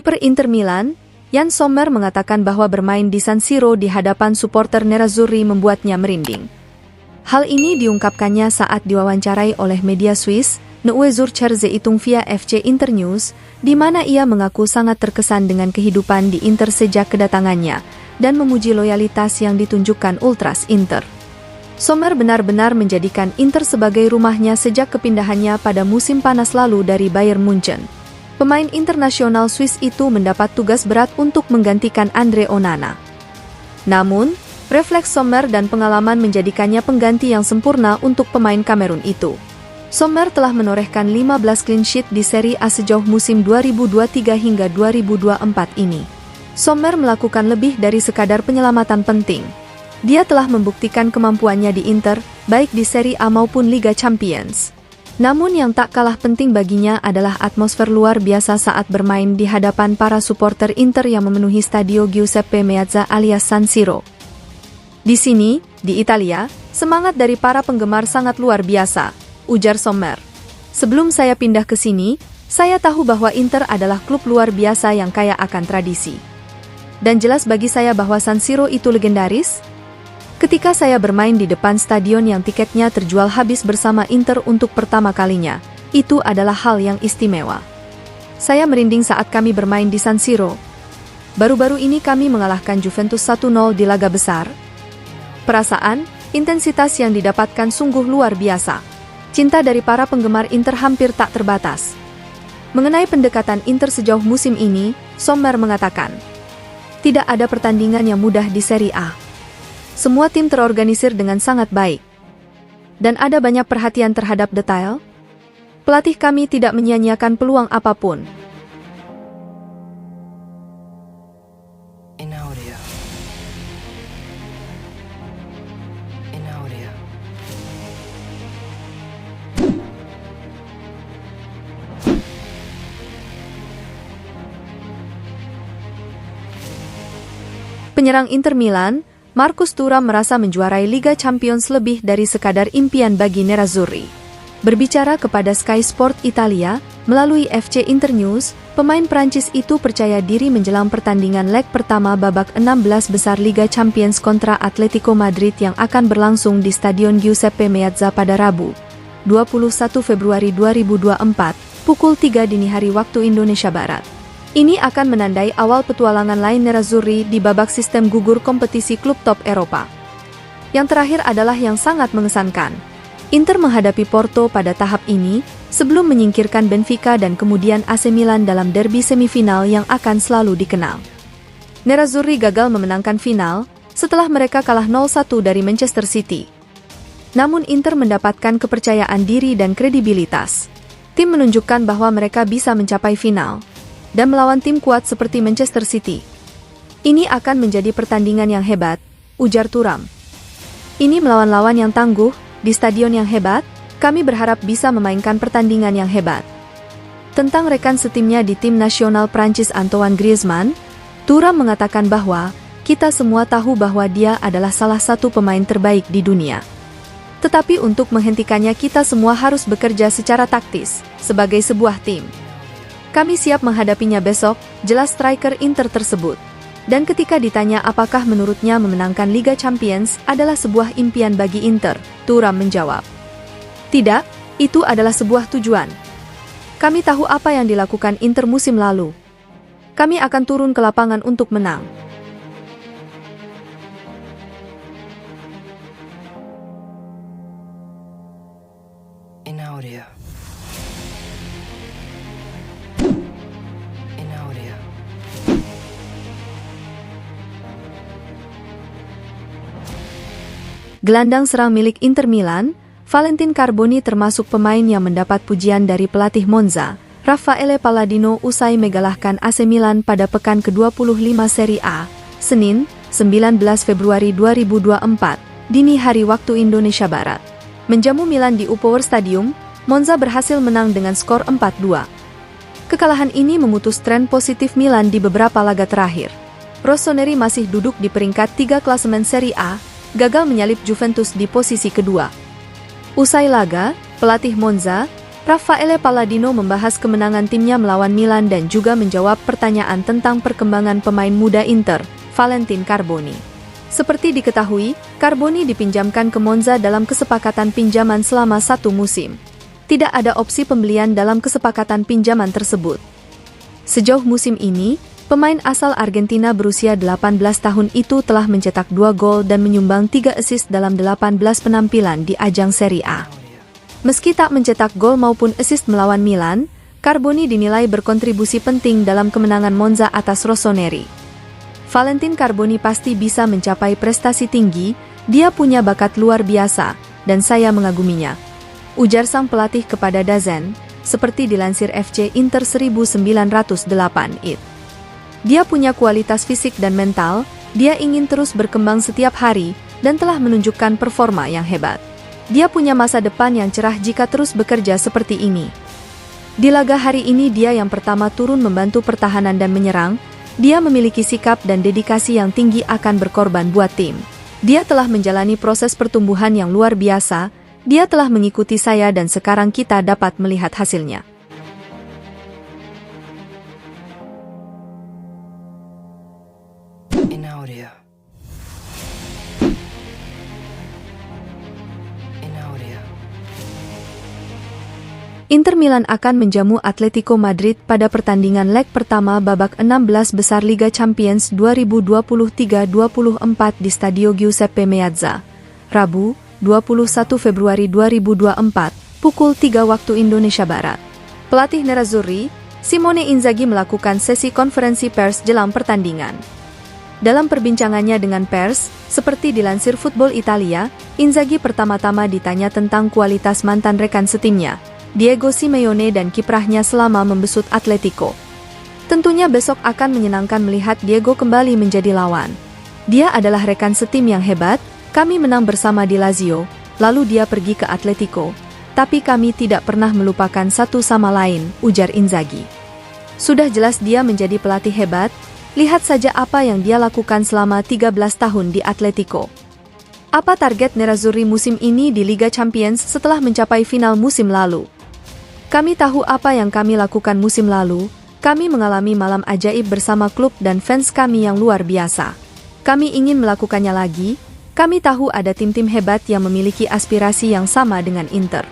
Kiper Inter Milan, Yann Sommer mengatakan bahwa bermain di San Siro di hadapan supporter Nerazzurri membuatnya merinding. Hal ini diungkapkannya saat diwawancarai oleh media Swiss, Neue Zürcher Zeitung via FC Internews, di mana ia mengaku sangat terkesan dengan kehidupan di Inter sejak kedatangannya, dan memuji loyalitas yang ditunjukkan Ultras Inter. Sommer benar-benar menjadikan Inter sebagai rumahnya sejak kepindahannya pada musim panas lalu dari Bayern Munchen. Pemain internasional Swiss itu mendapat tugas berat untuk menggantikan Andre Onana. Namun, refleks Sommer dan pengalaman menjadikannya pengganti yang sempurna untuk pemain Kamerun itu. Sommer telah menorehkan 15 clean sheet di Serie A sejauh musim 2023 hingga 2024 ini. Sommer melakukan lebih dari sekadar penyelamatan penting. Dia telah membuktikan kemampuannya di Inter, baik di Serie A maupun Liga Champions. Namun yang tak kalah penting baginya adalah atmosfer luar biasa saat bermain di hadapan para supporter Inter yang memenuhi Stadio Giuseppe Meazza alias San Siro. Di sini, di Italia, semangat dari para penggemar sangat luar biasa, ujar Sommer. Sebelum saya pindah ke sini, saya tahu bahwa Inter adalah klub luar biasa yang kaya akan tradisi. Dan jelas bagi saya bahwa San Siro itu legendaris. Ketika saya bermain di depan stadion yang tiketnya terjual habis bersama Inter untuk pertama kalinya, itu adalah hal yang istimewa. Saya merinding saat kami bermain di San Siro. Baru-baru ini kami mengalahkan Juventus 1-0 di laga besar. Perasaan, intensitas yang didapatkan sungguh luar biasa. Cinta dari para penggemar Inter hampir tak terbatas. Mengenai pendekatan Inter sejauh musim ini, Sommer mengatakan, tidak ada pertandingan yang mudah di Serie A. Semua tim terorganisir dengan sangat baik. Dan ada banyak perhatian terhadap detail. Pelatih kami tidak menyia-nyiakan peluang apapun. Penyerang Inter Milan, Marcus Thuram merasa menjuarai Liga Champions lebih dari sekadar impian bagi Nerazzurri. Berbicara kepada Sky Sport Italia, melalui FC Internews, pemain Prancis itu percaya diri menjelang pertandingan leg pertama babak 16 besar Liga Champions kontra Atletico Madrid yang akan berlangsung di Stadion Giuseppe Meazza pada Rabu, 21 Februari 2024, pukul 3 dini hari waktu Indonesia Barat. Ini akan menandai awal petualangan lain Nerazzurri di babak sistem gugur kompetisi klub top Eropa. Yang terakhir adalah yang sangat mengesankan. Inter menghadapi Porto pada tahap ini, sebelum menyingkirkan Benfica dan kemudian AC Milan dalam derby semifinal yang akan selalu dikenal. Nerazzurri gagal memenangkan final, setelah mereka kalah 0-1 dari Manchester City. Namun Inter mendapatkan kepercayaan diri dan kredibilitas. Tim menunjukkan bahwa mereka bisa mencapai final dan melawan tim kuat seperti Manchester City. Ini akan menjadi pertandingan yang hebat, ujar Thuram. Ini melawan lawan yang tangguh, di stadion yang hebat, kami berharap bisa memainkan pertandingan yang hebat. Tentang rekan setimnya di tim nasional Prancis Antoine Griezmann, Thuram mengatakan bahwa, kita semua tahu bahwa dia adalah salah satu pemain terbaik di dunia. Tetapi untuk menghentikannya kita semua harus bekerja secara taktis, sebagai sebuah tim. Kami siap menghadapinya besok, jelas striker Inter tersebut. Dan ketika ditanya apakah menurutnya memenangkan Liga Champions adalah sebuah impian bagi Inter, Thuram menjawab, tidak, itu adalah sebuah tujuan. Kami tahu apa yang dilakukan Inter musim lalu. Kami akan turun ke lapangan untuk menang. Gelandang serang milik Inter Milan, Valentin Carboni termasuk pemain yang mendapat pujian dari pelatih Monza, Raffaele Palladino usai mengalahkan AC Milan pada pekan ke-25 Serie A, Senin, 19 Februari 2024, dini hari waktu Indonesia Barat. Menjamu Milan di Upower Stadium, Monza berhasil menang dengan skor 4-2. Kekalahan ini memutus tren positif Milan di beberapa laga terakhir. Rossoneri masih duduk di peringkat 3 klasemen Serie A, gagal menyalip Juventus di posisi kedua. Usai laga, pelatih Monza, Raffaele Palladino membahas kemenangan timnya melawan Milan dan juga menjawab pertanyaan tentang perkembangan pemain muda Inter, Valentin Carboni. Seperti diketahui, Carboni dipinjamkan ke Monza dalam kesepakatan pinjaman selama 1 musim. Tidak ada opsi pembelian dalam kesepakatan pinjaman tersebut. Sejauh musim ini, pemain asal Argentina berusia 18 tahun itu telah mencetak 2 gol dan menyumbang 3 assist dalam 18 penampilan di ajang Serie A. Meski tak mencetak gol maupun assist melawan Milan, Carboni dinilai berkontribusi penting dalam kemenangan Monza atas Rossoneri. Valentin Carboni pasti bisa mencapai prestasi tinggi, dia punya bakat luar biasa, dan saya mengaguminya, ujar sang pelatih kepada DAZN, seperti dilansir FC Inter 1908 it. Dia punya kualitas fisik dan mental, dia ingin terus berkembang setiap hari, dan telah menunjukkan performa yang hebat. Dia punya masa depan yang cerah jika terus bekerja seperti ini. Di laga hari ini dia yang pertama turun membantu pertahanan dan menyerang, dia memiliki sikap dan dedikasi yang tinggi akan berkorban buat tim. Dia telah menjalani proses pertumbuhan yang luar biasa, dia telah mengikuti saya dan sekarang kita dapat melihat hasilnya. Inter Milan akan menjamu Atletico Madrid pada pertandingan leg pertama babak 16 besar Liga Champions 2023-24 di Stadio Giuseppe Meazza, Rabu, 21 Februari 2024, pukul 3 waktu Indonesia Barat. Pelatih Nerazzurri, Simone Inzaghi melakukan sesi konferensi pers jelang pertandingan. Dalam perbincangannya dengan pers, seperti dilansir Football Italia, Inzaghi pertama-tama ditanya tentang kualitas mantan rekan setimnya, Diego Simeone dan kiprahnya selama membesut Atletico. Tentunya besok akan menyenangkan melihat Diego kembali menjadi lawan. Dia adalah rekan setim yang hebat, kami menang bersama di Lazio, lalu dia pergi ke Atletico. Tapi kami tidak pernah melupakan satu sama lain, ujar Inzaghi. Sudah jelas dia menjadi pelatih hebat, lihat saja apa yang dia lakukan selama 13 tahun di Atletico. Apa target Nerazzurri musim ini di Liga Champions setelah mencapai final musim lalu? Kami tahu apa yang kami lakukan musim lalu, kami mengalami malam ajaib bersama klub dan fans kami yang luar biasa. Kami ingin melakukannya lagi, kami tahu ada tim-tim hebat yang memiliki aspirasi yang sama dengan Inter.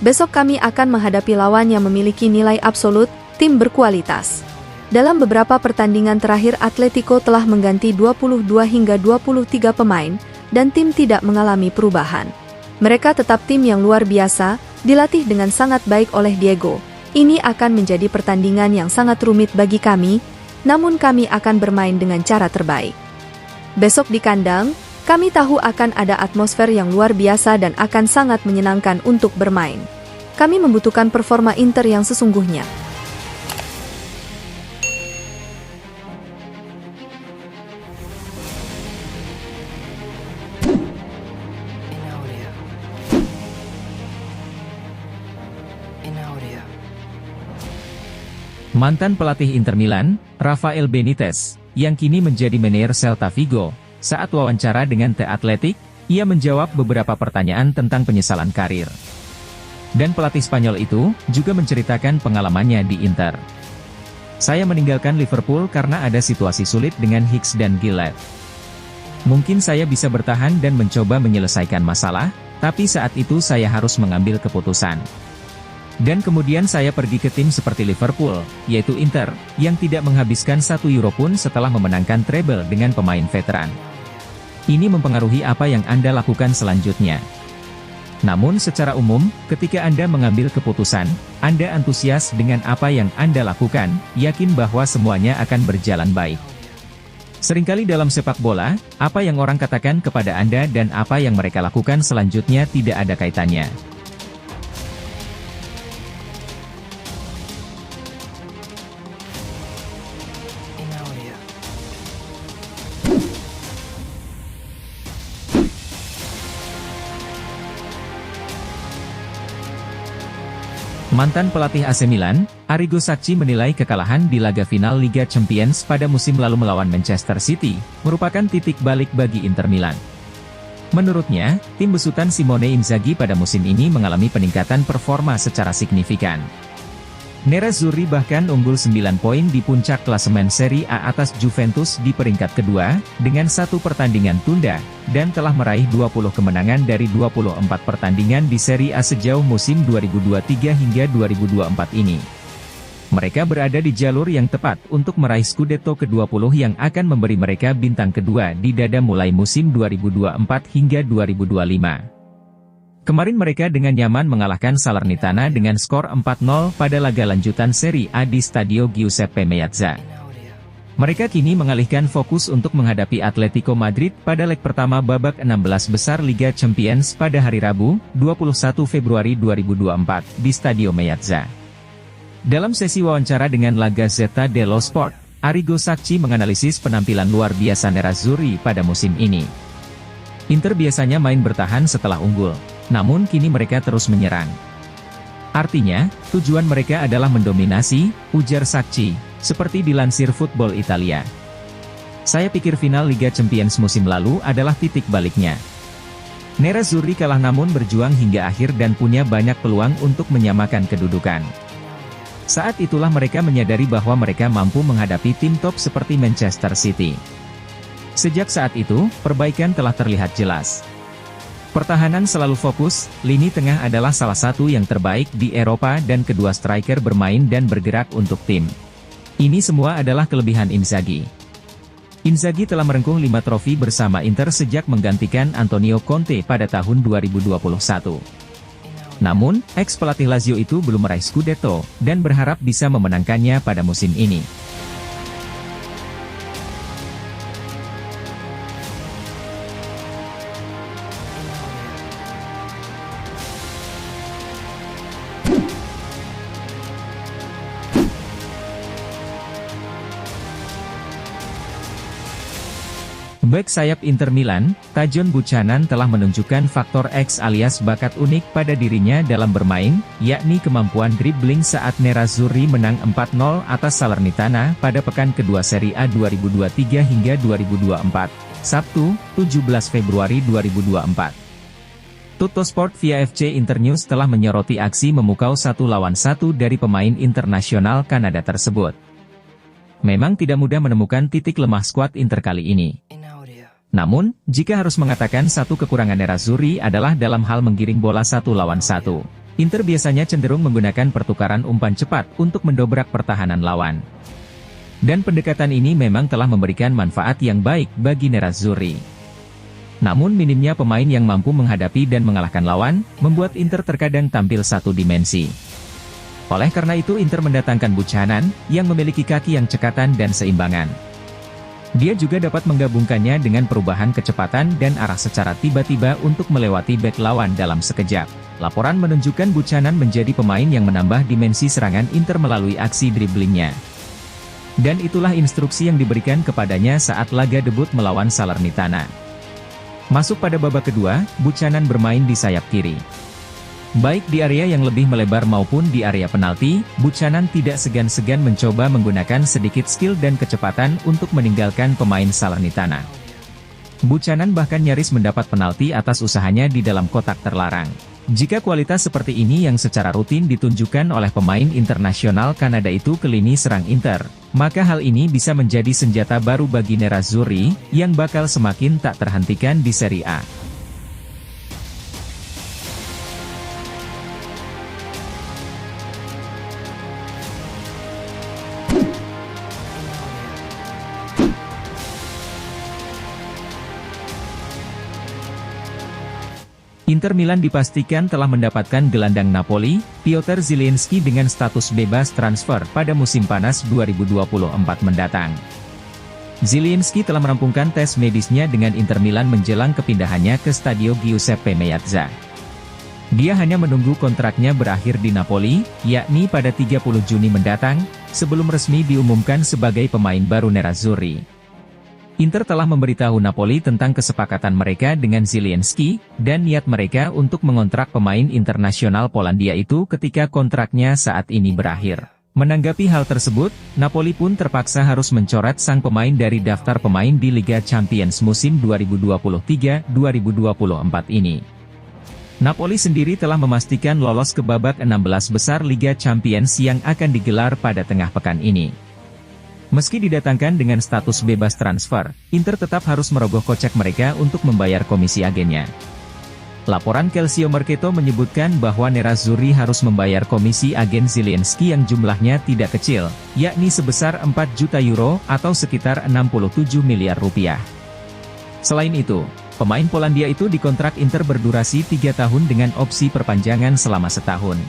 Besok kami akan menghadapi lawan yang memiliki nilai absolut, tim berkualitas. Dalam beberapa pertandingan terakhir Atletico telah mengganti 22 hingga 23 pemain, dan tim tidak mengalami perubahan. Mereka tetap tim yang luar biasa, dilatih dengan sangat baik oleh Diego. Ini akan menjadi pertandingan yang sangat rumit bagi kami, namun kami akan bermain dengan cara terbaik. Besok di kandang, kami tahu akan ada atmosfer yang luar biasa dan akan sangat menyenangkan untuk bermain. Kami membutuhkan performa Inter yang sesungguhnya. Mantan pelatih Inter Milan, Rafael Benitez, yang kini menjadi manajer Celta Vigo, saat wawancara dengan The Athletic, ia menjawab beberapa pertanyaan tentang penyesalan karir. Dan pelatih Spanyol itu juga menceritakan pengalamannya di Inter. Saya meninggalkan Liverpool karena ada situasi sulit dengan Hicks dan Gillett. Mungkin saya bisa bertahan dan mencoba menyelesaikan masalah, tapi saat itu saya harus mengambil keputusan. Dan kemudian saya pergi ke tim seperti Liverpool, yaitu Inter, yang tidak menghabiskan €1 pun setelah memenangkan treble dengan pemain veteran. Ini mempengaruhi apa yang Anda lakukan selanjutnya. Namun secara umum, ketika Anda mengambil keputusan, Anda antusias dengan apa yang Anda lakukan, yakin bahwa semuanya akan berjalan baik. Seringkali dalam sepak bola, apa yang orang katakan kepada Anda dan apa yang mereka lakukan selanjutnya tidak ada kaitannya. Mantan pelatih AC Milan, Arrigo Sacchi menilai kekalahan di laga final Liga Champions pada musim lalu melawan Manchester City, merupakan titik balik bagi Inter Milan. Menurutnya, tim besutan Simone Inzaghi pada musim ini mengalami peningkatan performa secara signifikan. Nerazzurri bahkan unggul 9 poin di puncak klasemen Serie A atas Juventus di peringkat kedua, dengan 1 pertandingan tunda, dan telah meraih 20 kemenangan dari 24 pertandingan di Serie A sejauh musim 2023 hingga 2024 ini. Mereka berada di jalur yang tepat untuk meraih Scudetto ke-20 yang akan memberi mereka bintang kedua di dada mulai musim 2024 hingga 2025. Kemarin mereka dengan nyaman mengalahkan Salernitana dengan skor 4-0 pada laga lanjutan Serie A di Stadio Giuseppe Meazza. Mereka kini mengalihkan fokus untuk menghadapi Atletico Madrid pada leg pertama babak 16 besar Liga Champions pada hari Rabu, 21 Februari 2024, di Stadio Meazza. Dalam sesi wawancara dengan La Gazzetta dello Sport, Arrigo Sacchi menganalisis penampilan luar biasa Nerazzurri pada musim ini. Inter biasanya main bertahan setelah unggul, namun kini mereka terus menyerang. Artinya, tujuan mereka adalah mendominasi, ujar Sacchi, seperti dilansir Football Italia. Saya pikir final Liga Champions musim lalu adalah titik baliknya. Nerazzurri kalah namun berjuang hingga akhir dan punya banyak peluang untuk menyamakan kedudukan. Saat itulah mereka menyadari bahwa mereka mampu menghadapi tim top seperti Manchester City. Sejak saat itu, perbaikan telah terlihat jelas. Pertahanan selalu fokus, lini tengah adalah salah satu yang terbaik di Eropa dan kedua striker bermain dan bergerak untuk tim. Ini semua adalah kelebihan Inzaghi. Inzaghi telah merengkuh 5 trofi bersama Inter sejak menggantikan Antonio Conte pada tahun 2021. Namun, ex-pelatih Lazio itu belum meraih Scudetto, dan berharap bisa memenangkannya pada musim ini. Bek sayap Inter Milan, Tajon Buchanan telah menunjukkan faktor X alias bakat unik pada dirinya dalam bermain, yakni kemampuan dribbling saat Nerazzurri menang 4-0 atas Salernitana pada pekan kedua Serie A 2023 hingga 2024, Sabtu, 17 Februari 2024. Tuttosport via FC Internews telah menyoroti aksi memukau 1 lawan 1 dari pemain internasional Kanada tersebut. Memang tidak mudah menemukan titik lemah skuad Inter kali ini. Namun, jika harus mengatakan satu kekurangan Nerazzurri adalah dalam hal menggiring bola 1 lawan 1. Inter biasanya cenderung menggunakan pertukaran umpan cepat untuk mendobrak pertahanan lawan. Dan pendekatan ini memang telah memberikan manfaat yang baik bagi Nerazzurri. Namun minimnya pemain yang mampu menghadapi dan mengalahkan lawan, membuat Inter terkadang tampil satu dimensi. Oleh karena itu Inter mendatangkan Buchanan, yang memiliki kaki yang cekatan dan seimbangan. Dia juga dapat menggabungkannya dengan perubahan kecepatan dan arah secara tiba-tiba untuk melewati bek lawan dalam sekejap. Laporan menunjukkan Buchanan menjadi pemain yang menambah dimensi serangan Inter melalui aksi driblingnya. Dan itulah instruksi yang diberikan kepadanya saat laga debut melawan Salernitana. Masuk pada babak kedua, Buchanan bermain di sayap kiri. Baik di area yang lebih melebar maupun di area penalti, Buchanan tidak segan-segan mencoba menggunakan sedikit skill dan kecepatan untuk meninggalkan pemain Salernitana. Buchanan bahkan nyaris mendapat penalti atas usahanya di dalam kotak terlarang. Jika kualitas seperti ini yang secara rutin ditunjukkan oleh pemain internasional Kanada itu ke lini serang Inter, maka hal ini bisa menjadi senjata baru bagi Nerazzurri, yang bakal semakin tak terhentikan di Serie A. Inter Milan dipastikan telah mendapatkan gelandang Napoli, Piotr Zielinski dengan status bebas transfer pada musim panas 2024 mendatang. Zielinski telah merampungkan tes medisnya dengan Inter Milan menjelang kepindahannya ke Stadio Giuseppe Meazza. Dia hanya menunggu kontraknya berakhir di Napoli, yakni pada 30 Juni mendatang, sebelum resmi diumumkan sebagai pemain baru Nerazzurri. Inter telah memberitahu Napoli tentang kesepakatan mereka dengan Zielinski, dan niat mereka untuk mengontrak pemain internasional Polandia itu ketika kontraknya saat ini berakhir. Menanggapi hal tersebut, Napoli pun terpaksa harus mencoret sang pemain dari daftar pemain di Liga Champions musim 2023-2024 ini. Napoli sendiri telah memastikan lolos ke babak 16 besar Liga Champions yang akan digelar pada tengah pekan ini. Meski didatangkan dengan status bebas transfer, Inter tetap harus merogoh kocek mereka untuk membayar komisi agennya. Laporan Calcio Mercato menyebutkan bahwa Nerazzurri harus membayar komisi agen Zielinski yang jumlahnya tidak kecil, yakni sebesar 4 juta euro atau sekitar 67 miliar rupiah. Selain itu, pemain Polandia itu dikontrak Inter berdurasi 3 tahun dengan opsi perpanjangan selama setahun.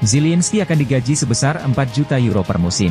Zielinski akan digaji sebesar 4 juta euro per musim.